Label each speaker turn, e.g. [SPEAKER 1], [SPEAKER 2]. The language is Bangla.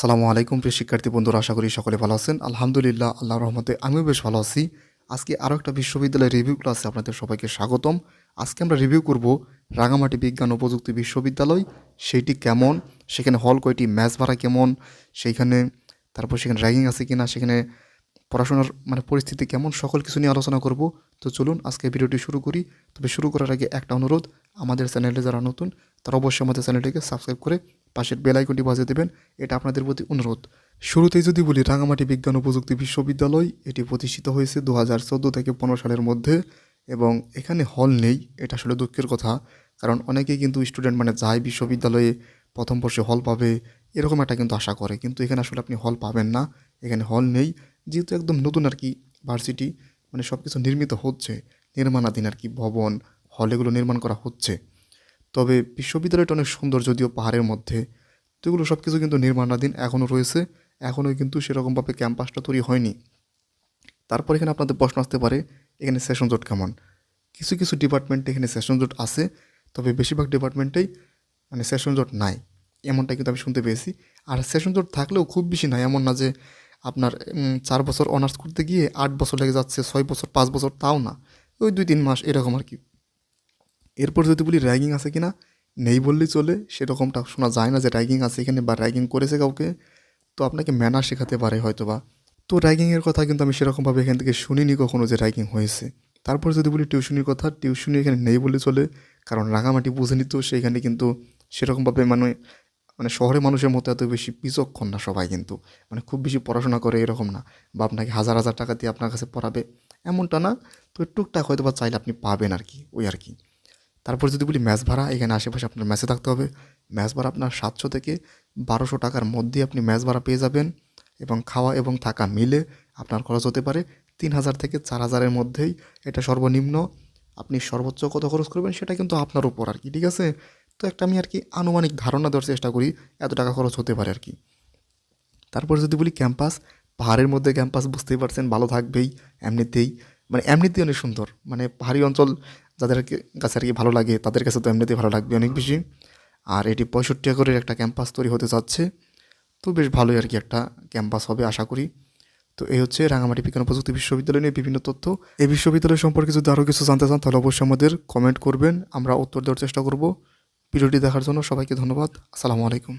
[SPEAKER 1] আসসালামু আলাইকুম প্রিয় শিক্ষার্থী বন্ধুরা, আশা করি সকলে ভালো আছেন। আলহামদুলিল্লাহ, আল্লাহর রহমতে আমিও বেশ ভালো আছি। আজকে আরও একটা বিশ্ববিদ্যালয়ের রিভিউ ক্লাসে আপনাদের সবাইকে স্বাগতম। আজকে আমরা রিভিউ করব রাঙামাটি বিজ্ঞান ও প্রযুক্তি বিশ্ববিদ্যালয়, সেইটি কেমন, সেখানে হল কয়টি, ম্যাচ ভাড়া কেমন, সেইখানে তারপর সেখানে র্যাগিং আছে কিনা, সেখানে পড়াশোনার পরিস্থিতি কেমন, সকল কিছু নিয়ে আলোচনা করব। তো চলুন আজকে ভিডিওটি শুরু করি। তবে শুরু করার আগে একটা অনুরোধ, আমাদের চ্যানেলে যারা নতুন তারা অবশ্যই আমাদের চ্যানেলটিকে সাবস্ক্রাইব করে পাশের বেল আইকনটি বাজিয়ে দেবেন, এটা আপনাদের প্রতি অনুরোধ। শুরুতেই যদি বলি, রাঙামাটি বিজ্ঞান ও প্রযুক্তি বিশ্ববিদ্যালয় এটি প্রতিষ্ঠিত হয়েছে 2014 থেকে 15 সালের মধ্যে, এবং এখানে হল নেই। এটা আসলে দুঃখের কথা, কারণ অনেকেই কিন্তু স্টুডেন্ট যায় বিশ্ববিদ্যালয়ে প্রথম বর্ষে হল পাবে এরকম একটা কিন্তু আশা করে, কিন্তু এখানে আসলে আপনি হল পাবেন না। এখানে হল নেই, যেহেতু একদম নতুন ভার্সিটি, সব কিছু নির্মিত হচ্ছে, নির্মাণাধীন ভবন, হল এগুলো নির্মাণ করা হচ্ছে। তবে বিশ্ববিদ্যালয়টা অনেক সুন্দর, যদিও পাহাড়ের মধ্যে। তো এগুলো সব কিছু কিন্তু নির্মাণাধীন এখনও রয়েছে, এখনও কিন্তু সেরকমভাবে ক্যাম্পাসটা তৈরি হয়নি। তারপর এখানে আপনাদের প্রশ্ন আসতে পারে, এখানে সেশন জট কেমন? কিছু কিছু ডিপার্টমেন্টে এখানে সেশন জট আছে, তবে বেশিরভাগ ডিপার্টমেন্টেই সেশন জট নাই, এমনটা কিন্তু আমি শুনতে পেয়েছি। আর সেশন জট থাকলেও খুব বেশি নাই, এমন না যে আপনার 4 বছর অনার্স করতে গিয়ে 8 বছর লেগে যাচ্ছে, 6 বছর 5 বছর, তাও না, ওই 2-3 মাস এরকম আর কি। এরপর যদি বলি র্যাগিং আছে কিনা, নেই বললেই চলে, সেরকমটা শোনা যায় না যে র্যাগিং আছে এখানে বা র্যাগিং করেছে কাউকে। তো আপনাকে ম্যানার শেখাতে পারে হয়তো বা। তো র্যাগিংয়ের কথা কিন্তু আমি সেরকমভাবে এখান থেকে শুনিনি কখনো যে র্যাগিং হয়েছে। তারপর যদি বলি টিউশনির কথা, টিউশনি এখানে নেই বলে চলে, কারণ রাঙামাটি বুঝেনি তো, সেইখানে কিন্তু সেরকমভাবে শহরের মানুষের মতো এত বেশি বিচক্ষণ না সবাই, কিন্তু খুব বেশি পড়াশোনা করে এরকম না, বা আপনাকে হাজার হাজার টাকা দিয়ে আপনার কাছে পড়াবে এমনটা না। তো টুকটাক হয়তো বা চাইলে আপনি পাবেন আর কি, ওই আর কি। তারপর যদি বলি ম্যাচ ভাড়া, এখানে আশেপাশে আপনার ম্যাচে থাকতে হবে। ম্যাচ ভাড়া আপনার 700 থেকে 1200 টাকার মধ্যে আপনি ম্যাচ ভাড়া পেয়ে যাবেন, এবং খাওয়া এবং থাকা মিলে আপনার খরচ হতে পারে 3000 থেকে 4000-এর মধ্যেই। এটা সর্বনিম্ন। আপনি সর্বোচ্চ কত খরচ করবেন সেটা কিন্তু আপনার উপর আর কি, ঠিক আছে? তো একটা আমি আর কি আনুমানিক ধারণা দেওয়ার চেষ্টা করি এত টাকা খরচ হতে পারে আর কি। তারপর যদি বলি ক্যাম্পাস, পাহাড়ের মধ্যে ক্যাম্পাস বুঝতেই পারছেন, ভালো থাকবেই এমনিতেই, এমনিতেই অনেক সুন্দর। পাহাড়ি অঞ্চল যাদের কাছে আর কি ভালো লাগে, তাদের কাছে তো এমনিতেই ভালো লাগবে অনেক বেশি। আর এটি 65 একরের একটা ক্যাম্পাস তৈরি হতে যাচ্ছে, তো বেশ ভালোই আর কি একটা ক্যাম্পাস হবে আশা করি। তো এই হচ্ছে রাঙামাটি বিজ্ঞান ও প্রযুক্তি বিশ্ববিদ্যালয় নিয়ে বিভিন্ন তথ্য। এই বিশ্ববিদ্যালয় সম্পর্কে যদি আরও কিছু জানতে চান তাহলে অবশ্যই আমাদের কমেন্ট করবেন, আমরা উত্তর দেওয়ার চেষ্টা করব। ভিডিওটি দেখার জন্য সবাইকে ধন্যবাদ। আসসালামু আলাইকুম।